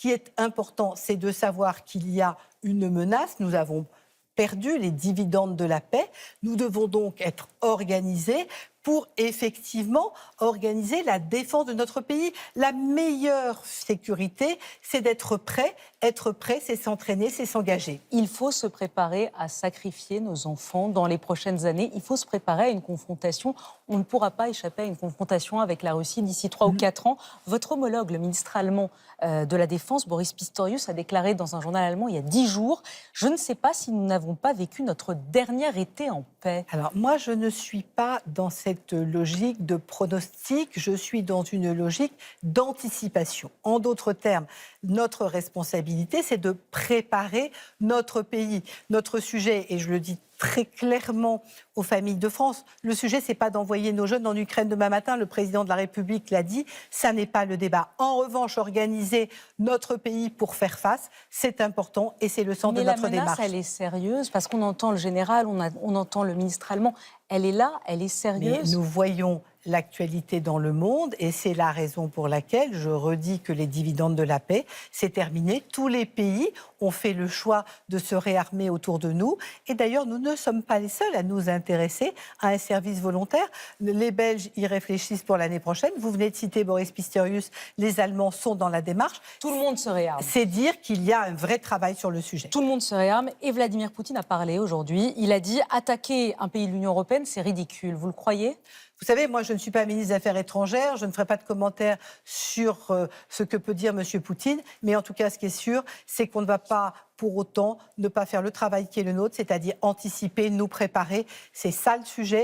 qui est important, c'est de savoir qu'il y a une menace. Nous avons perdu les dividendes de la paix. Nous devons donc être organisés pour effectivement organiser la défense de notre pays. La meilleure sécurité, c'est d'être prêt. Être prêt, c'est s'entraîner, c'est s'engager. Il faut se préparer à sacrifier nos enfants dans les prochaines années. Il faut se préparer à une confrontation. On ne pourra pas échapper à une confrontation avec la Russie d'ici 3 ou 4 ans. Votre homologue, le ministre allemand de la Défense, Boris Pistorius, a déclaré dans un journal allemand il y a 10 jours « Je ne sais pas si nous n'avons pas vécu notre dernier été en paix ». Alors moi, je ne suis pas dans cette logique de pronostic, je suis dans une logique d'anticipation. En d'autres termes, notre responsabilité, c'est de préparer notre pays. Notre sujet, et je le dis très clairement aux familles de France, le sujet, c'est pas d'envoyer nos jeunes en Ukraine demain matin, le président de la République l'a dit, ça n'est pas le débat. En revanche, organiser notre pays pour faire face, c'est important et c'est le sens de notre démarche. Mais la menace, elle est sérieuse, parce qu'on entend le général, on entend le ministre allemand, elle est là, elle est sérieuse. Mais nous voyons l'actualité dans le monde et c'est la raison pour laquelle je redis que les dividendes de la paix, c'est terminé. Tous les pays ont fait le choix de se réarmer autour de nous et d'ailleurs nous ne sommes pas les seuls à nous intéresser à un service volontaire. Les Belges y réfléchissent pour l'année prochaine. Vous venez de citer Boris Pistorius, les Allemands sont dans la démarche. Tout le monde se réarme. C'est dire qu'il y a un vrai travail sur le sujet. Tout le monde se réarme et Vladimir Poutine a parlé aujourd'hui. Il a dit attaquer un pays de l'Union européenne, c'est ridicule. Vous le croyez ? Vous savez, moi, je ne suis pas ministre des Affaires étrangères, je ne ferai pas de commentaires sur ce que peut dire M. Poutine, mais en tout cas, ce qui est sûr, c'est qu'on ne va pas, pour autant, ne pas faire le travail qui est le nôtre, c'est-à-dire anticiper, nous préparer. C'est ça le sujet.